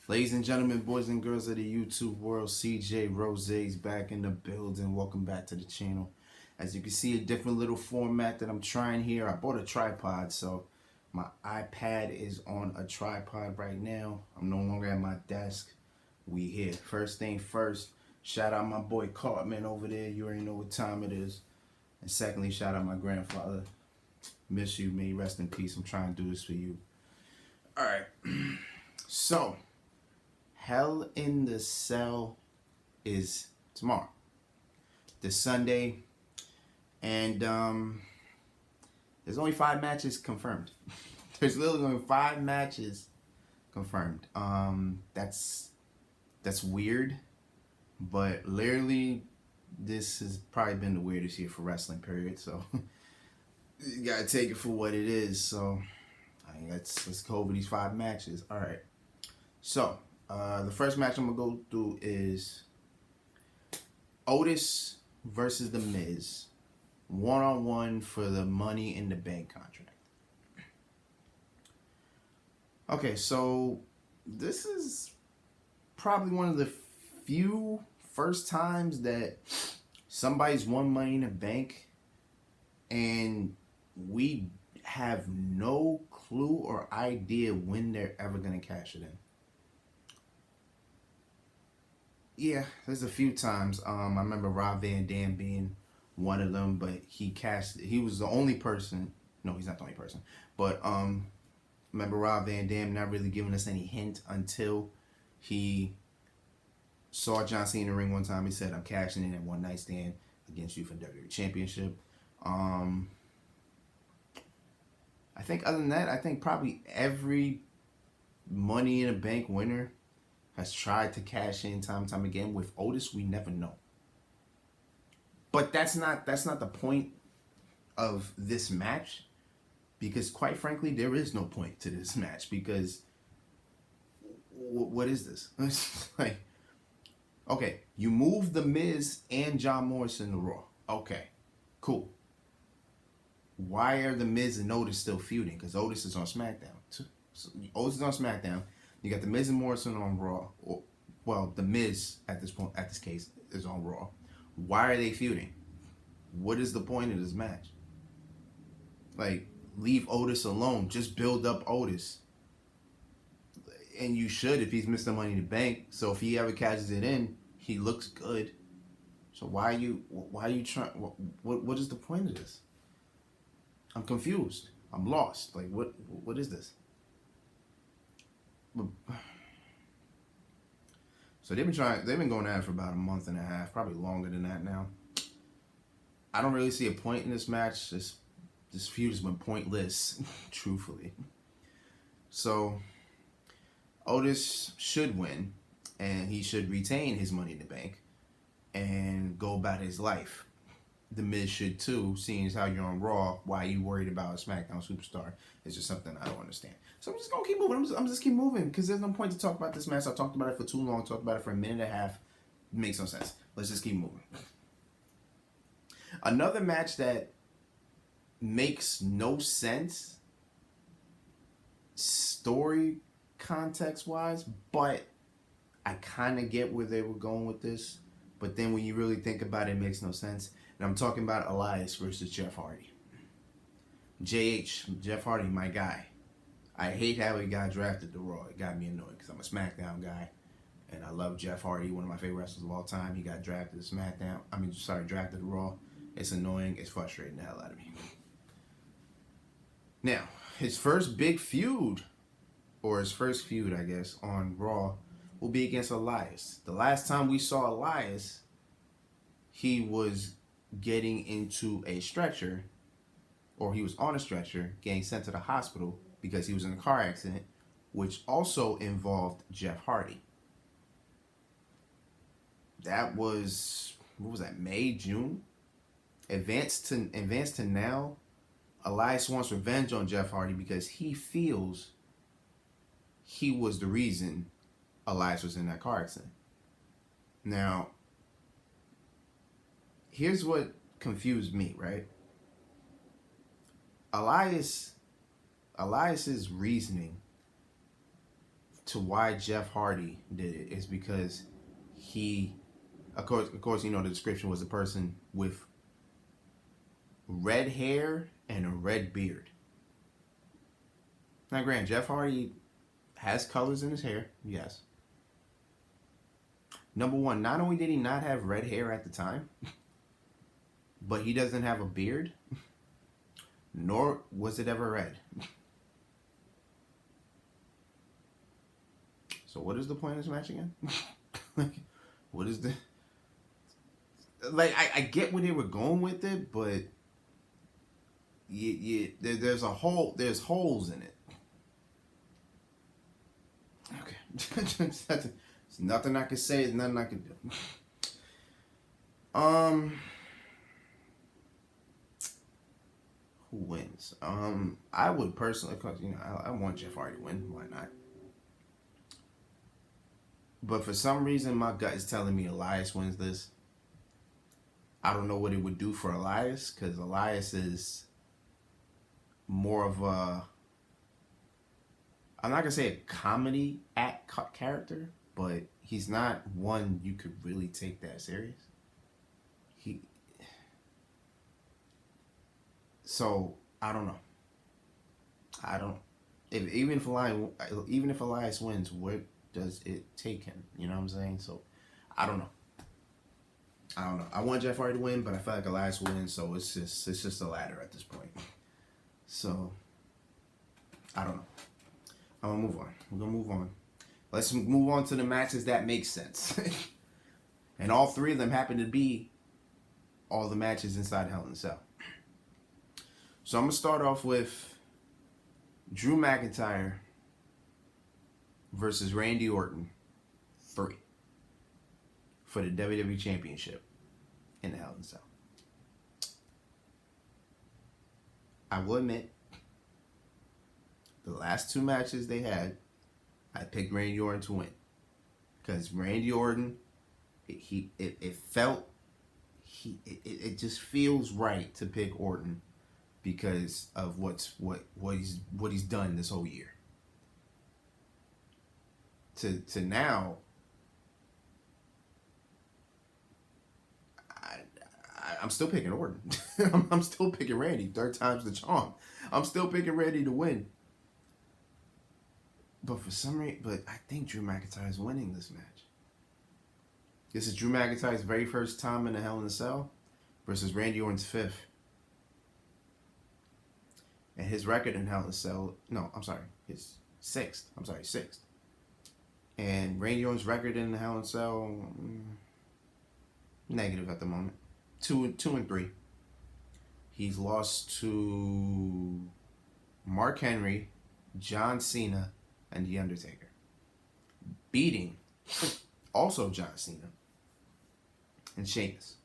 Ladies and gentlemen, boys and girls of the YouTube world, CJ Rose's back in the building. Welcome back to the channel. As you can see, a different little format that I'm trying here. I bought a tripod, so my iPad is on a tripod right now. I'm no longer at my desk. We here. First thing first, shout out my boy Cartman over there. You already know what time it is. And secondly, shout out my grandfather. Miss you, may you rest in peace. I'm trying to do this for you. Alright. So, Hell in the Cell is tomorrow, this Sunday, and there's only 5 matches confirmed. There's literally only 5 matches confirmed. That's weird, but literally this has probably been the weirdest year for wrestling, period. So you gotta take it for what it is. So let's go over these 5 matches. All right. So the first match I'm gonna go through is Otis versus The Miz, 1-on-1 for the Money in the Bank contract. Okay, so this is probably one of the few first times that somebody's won Money in the Bank and we have no clue or idea when they're ever gonna cash it in. Yeah, there's a few times. I remember Rob Van Dam being one of them, but he was the only person. No, he's not the only person. But remember Rob Van Dam not really giving us any hint until he saw John Cena in the ring one time. He said, "I'm cashing in at one night stand against you for the WWE Championship." I think other than that, I think probably every Money in the Bank winner has tried to cash in time and time again. With Otis, we never know. But that's not the point of this match, because quite frankly, there is no point to this match, because what is this? Like, okay, you move The Miz and John Morrison to Raw. Okay, cool. Why are The Miz and Otis still feuding? Because Otis is on SmackDown. So Otis is on SmackDown. You got The Miz and Morrison on Raw. Well, The Miz at this case is on Raw. Why are they feuding? What is the point of this match? Like, leave Otis alone. Just build up Otis. And you should, if he's Mr. Money in the Bank. So if he ever catches it in, he looks good. So why are you trying? What is the point of this? I'm confused. I'm lost. Like, what is this? So they've been going at it for about a month and a half, probably longer than that now. I don't really see a point in this match. This feud has been pointless, truthfully. So Otis should win, and he should retain his Money in the Bank and go about his life. The Miz should too, seeing as how you're on Raw. Why are you worried about a SmackDown superstar? It's just something I don't understand. So I'm just gonna keep moving. I'm just keep moving, because there's no point to talk about this match. I talked about it for too long. Talked about it for a minute and a half. It makes no sense. Let's just keep moving. Another match that makes no sense, story context wise, but I kind of get where they were going with this. But then when you really think about it, it makes no sense. And I'm talking about Elias versus Jeff Hardy. Jeff Hardy, my guy. I hate how he got drafted to Raw. It got me annoyed because I'm a SmackDown guy. And I love Jeff Hardy, one of my favorite wrestlers of all time. He got drafted to SmackDown. Drafted to Raw. It's annoying. It's frustrating the hell out of me. Now, his first big feud, or his first feud, I guess, on Raw will be against Elias. The last time we saw Elias, he was getting into a stretcher, or he was on a stretcher, getting sent to the hospital because he was in a car accident, which also involved Jeff Hardy. That was, what was that, May, June? Advanced to now, Elias wants revenge on Jeff Hardy because he feels he was the reason Elias was in that car accident. Now, here's what confused me, right? Elias's reasoning to why Jeff Hardy did it is because he, of course, you know the description was a person with red hair and a red beard. Now, granted, Jeff Hardy has colors in his hair, yes. Number one, not only did he not have red hair at the time, but he doesn't have a beard, nor was it ever red. So what is the point of this match again? Like, what is the... Like, I get where they were going with it, but there's holes in it. Okay. There's nothing I can say. There's nothing I can do. Who wins? I would personally, because you know, I want Jeff Hardy to win. Why not? But for some reason, my gut is telling me Elias wins this. I don't know what it would do for Elias, because Elias is more of a, I'm not gonna say a comedy act character, but he's not one you could really take that serious. So I don't know. Even if Elias wins, where does it take him? You know what I'm saying? So I don't know. I want Jeff Hardy to win, but I feel like Elias will win, so it's just a ladder at this point. So I don't know. I'm gonna move on. We're gonna move on. Let's move on to the matches that make sense. And all three of them happen to be all the matches inside Hell in a Cell. So I'm gonna start off with Drew McIntyre versus Randy Orton 3 for the WWE Championship in the Hell in a Cell. I will admit, the last 2 matches they had, I picked Randy Orton to win. Because Randy Orton, it just feels right to pick Orton because of what he's done this whole year. To now, I'm still picking Orton. I'm still picking Randy. 3rd time's the charm. I'm still picking Randy to win. But for some reason, I think Drew McIntyre is winning this match. This is Drew McIntyre's very first time in the Hell in a Cell versus Randy Orton's 5th. And his record in Hell in a Cell, his 6th. 6th. And Randy Orton's record in the Hell in a Cell, negative at the moment. 2-3. He's lost to Mark Henry, John Cena, and The Undertaker. Beating also John Cena and Sheamus.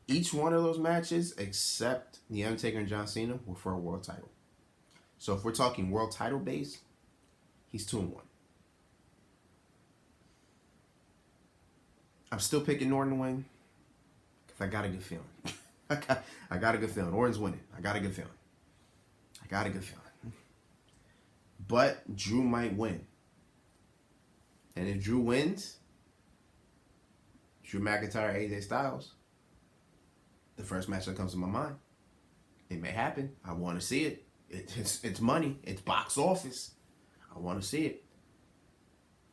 Each one of those matches, except The Undertaker and John Cena, were for a world title. So if we're talking world title base, he's 2-1. I'm still picking Orton to win because I got a good feeling. I got a good feeling. Orton's winning. I got a good feeling. But Drew might win. And if Drew wins, Drew McIntyre, AJ Styles, the first match that comes to my mind. It may happen. I want to see it. It's money. It's box office. I want to see it.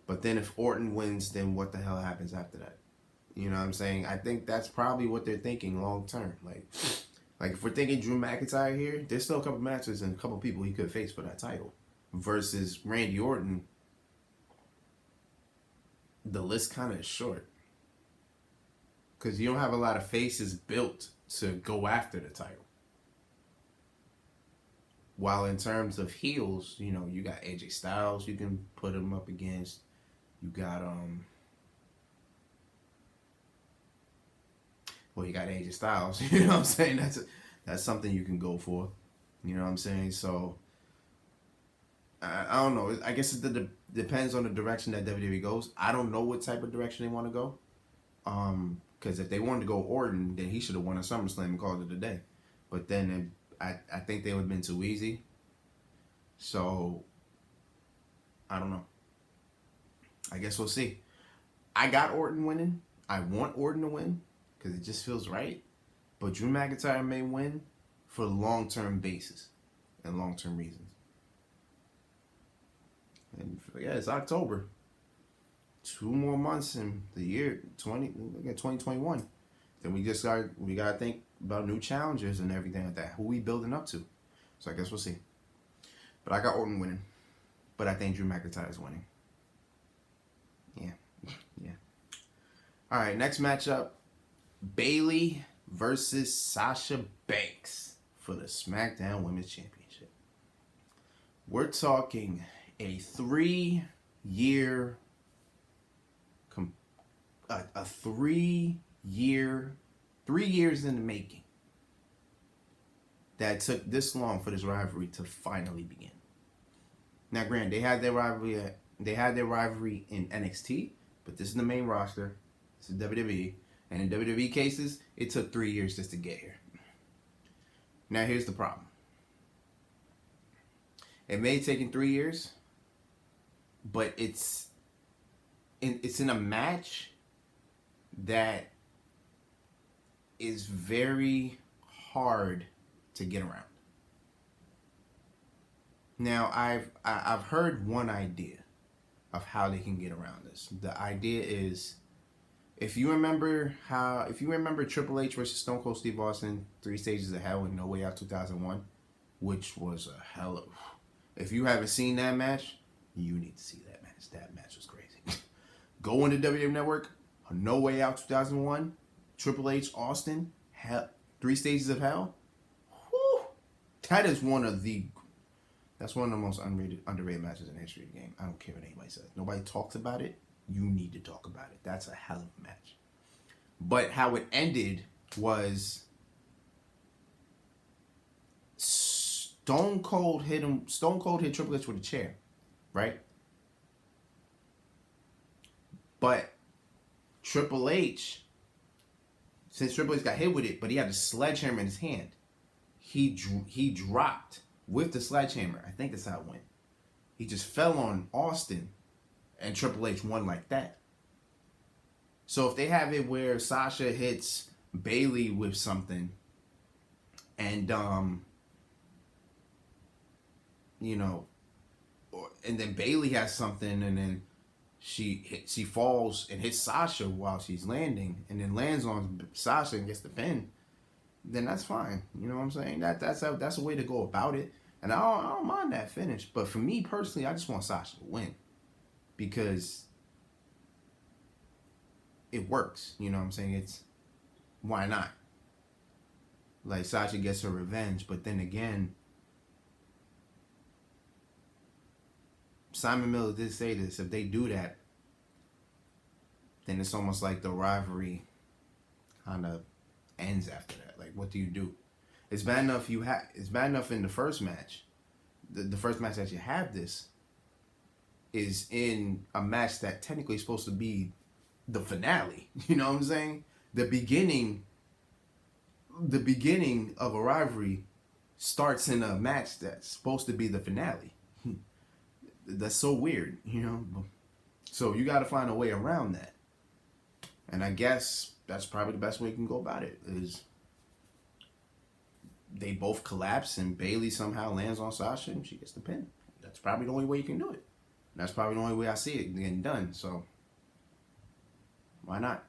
But then if Orton wins, then what the hell happens after that? You know what I'm saying? I think that's probably what they're thinking long term. Like if we're thinking Drew McIntyre here, there's still a couple matches and a couple people he could face for that title. Versus Randy Orton, the list kind of is short. Because you don't have a lot of faces built to go after the title. While in terms of heels, you know, you got AJ Styles you can put him up against. You got you got AJ Styles. You know what I'm saying? That's something you can go for. You know what I'm saying? So I don't know. I guess it depends on the direction that WWE goes. I don't know what type of direction they want to go. Because if they wanted to go Orton, then he should have won at SummerSlam and called it a day. But then I think they would have been too easy. So, I don't know. I guess we'll see. I got Orton winning. I want Orton to win because it just feels right. But Drew McIntyre may win for long-term basis and long-term reasons. And yeah, it's October. 2 more months in the year 2021. Then we gotta think about new challenges and everything like that. Who we building up to? So I guess we'll see. But I got Orton winning. But I think Drew McIntyre is winning. Yeah. Yeah. All right, next matchup. Bayley versus Sasha Banks for the SmackDown Women's Championship. We're talking a 3-year a 3 years in the making that took this long for this rivalry to finally begin. Now, granted, they had their rivalry in NXT, but this is the main roster. This is WWE, and in WWE cases, it took 3 years just to get here. Now, here's the problem. It may have taken 3 years, but it's in a match that is very hard to get around. Now, I've heard one idea of how they can get around this. The idea is, if you remember Triple H versus Stone Cold Steve Austin, 3 Stages of Hell in No Way Out 2001, which was a hell of... If you haven't seen that match, you need to see that match. That match was crazy. Go on the WWE Network, No Way Out 2001, Triple H, Austin, 3 Stages of Hell. Whew. That's one of the most underrated matches in the history of the game. I don't care what anybody says. Nobody talks about it. You need to talk about it. That's a hell of a match. But how it ended was Stone Cold hit Triple H with a chair, right? But Triple H, since Triple H got hit with it, but he had a sledgehammer in his hand, he dropped with the sledgehammer. I think that's how it went. He just fell on Austin, and Triple H won like that. So if they have it where Sasha hits Bayley with something, and and then Bayley has something, and then she falls and hits Sasha while she's landing, and then lands on Sasha and gets the pin, then that's fine. You know what I'm saying? That's a way to go about it, and I don't mind that finish. But for me personally, I just want Sasha to win because it works. You know what I'm saying? It's why not? Like, Sasha gets her revenge, but then again, Simon Miller did say this. If they do that, then it's almost like the rivalry kind of ends after that. Like, what do you do? It's bad enough it's bad enough in the first match. The first match that you have this is in a match that technically is supposed to be the finale. You know what I'm saying? The beginning of a rivalry starts in a match that's supposed to be the finale. That's so weird, you know? So you got to find a way around that. And I guess that's probably the best way you can go about it, is they both collapse and Bayley somehow lands on Sasha and she gets the pin. That's probably the only way you can do it. That's probably the only way I see it getting done. So why not?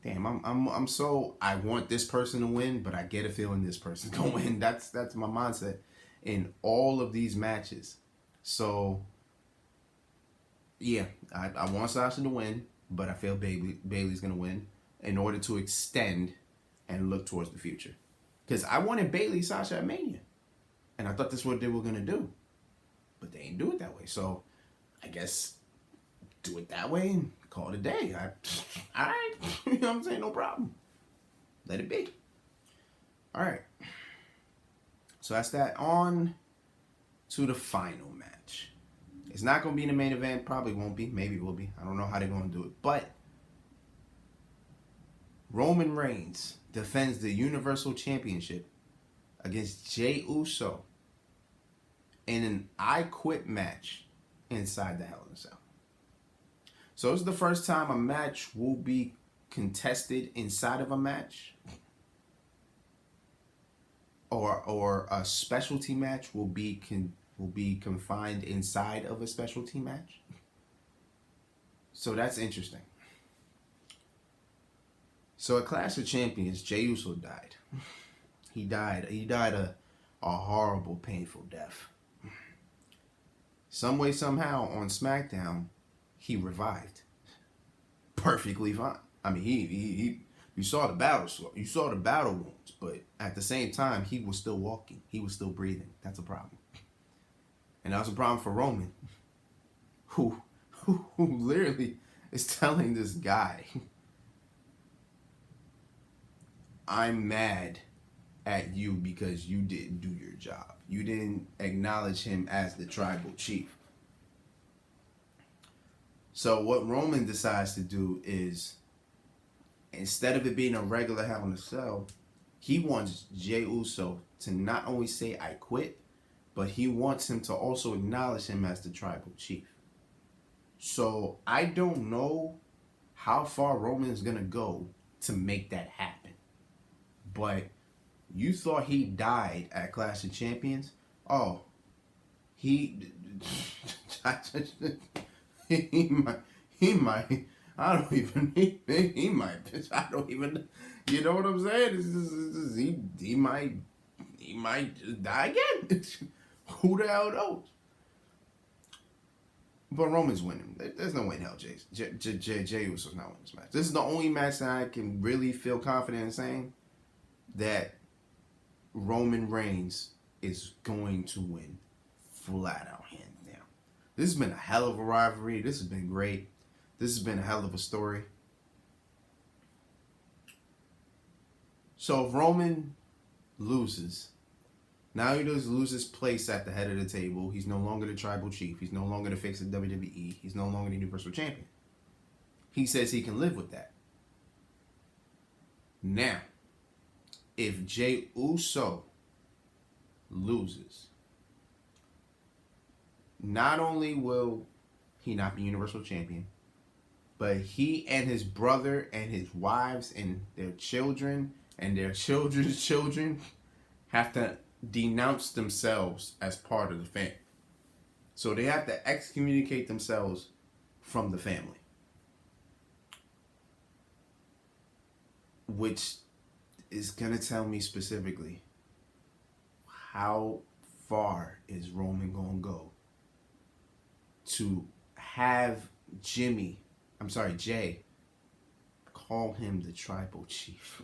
Damn, I'm so, I want this person to win, but I get a feeling this person's gonna win. That's my mindset in all of these matches. So yeah, I want Sasha to win, but I feel Bayley's gonna win in order to extend and look towards the future. Because I wanted Bayley Sasha at Mania, and I thought that's what they were gonna do, but they ain't do it that way. So I guess do it that way and call it a day. All right. You know what I'm saying? No problem. Let it be. All right. So that's that. On to the final match. It's not going to be in the main event. Probably won't be. Maybe it will be. I don't know how they're going to do it. But Roman Reigns defends the Universal Championship against Jey Uso in an I Quit match inside the Hell in a Cell. So this is the first time a match will be contested inside of a match, or a specialty match will be confined inside of a specialty match. So that's interesting. So at Clash of Champions, Jey Uso died. He died a horrible, painful death. Some way, somehow, on SmackDown, he revived. Perfectly fine. I mean, he you saw the battle, you saw the battle wounds, but at the same time, he was still walking. He was still breathing. That's a problem. And that was a problem for Roman, who literally is telling this guy, I'm mad at you because you didn't do your job. You didn't acknowledge him as the tribal chief. So what Roman decides to do is, instead of it being a regular Hell in a Cell, he wants Jey Uso to not only say I quit, but he wants him to also acknowledge him as the tribal chief. So I don't know how far Roman is going to go to make that happen. But you thought he died at Clash of Champions? Oh, he might. I don't even. He might. I don't even. You know what I'm saying? He might die again. Who the hell knows? But Roman's winning. There's no way in hell Jey Uso's not winning this match. This is the only match that I can really feel confident in saying that Roman Reigns is going to win flat out, hands down. This has been a hell of a rivalry. This has been great. This has been a hell of a story. So if Roman loses, now he does lose his place at the head of the table. He's no longer the tribal chief. He's no longer the face of WWE. He's no longer the Universal Champion. He says he can live with that. Now, if Jey Uso loses, not only will he not be Universal Champion, but he and his brother and his wives and their children and their children's children have to denounce themselves as part of the family. So they have to excommunicate themselves from the family. Which is going to tell me specifically how far is Roman going to go to have Jey call him the tribal chief.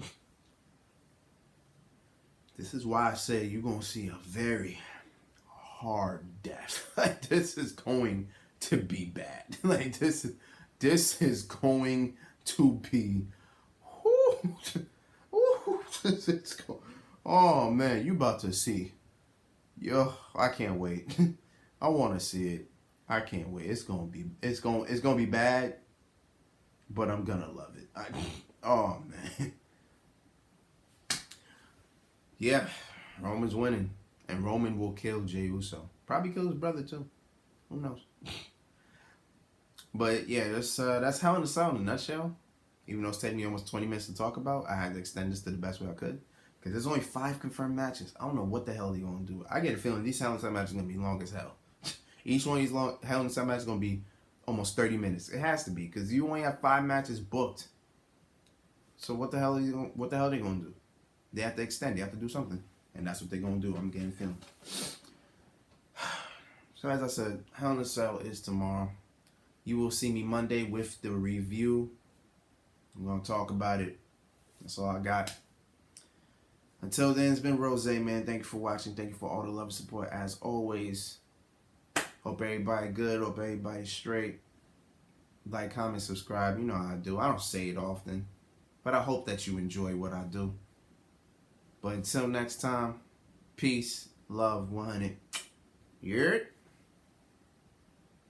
This is why I say you're going to see a very hard death. Like, this is going to be bad. Like, this is going to be... Oh man, you about to see. Yo, I can't wait. I want to see it. I can't wait. It's gonna be bad, but I'm gonna love it. Oh man. Yeah, Roman's winning, and Roman will kill Jey Uso. Probably kill his brother too. Who knows? But yeah, that's Hell in a Cell in a nutshell. Even though it's taking me almost 20 minutes to talk about, I had to extend this to the best way I could. Because there's only 5 confirmed matches. I don't know what the hell they're going to do. I get a feeling these Hell in a Cell matches are going to be long as hell. Each one of these Hell in a Cell matches is going to be almost 30 minutes. It has to be. Because you only have 5 matches booked. So what the hell are they going to do? They have to extend. They have to do something. And that's what they're going to do. I'm getting a feeling. So as I said, Hell in a Cell is tomorrow. You will see me Monday with the review. I'm going to talk about it. That's all I got. Until then, it's been Rose, man. Thank you for watching. Thank you for all the love and support as always. Hope everybody good. Hope everybody straight. Like, comment, subscribe. You know how I do. I don't say it often. But I hope that you enjoy what I do. But until next time, peace, love, 100. You heard?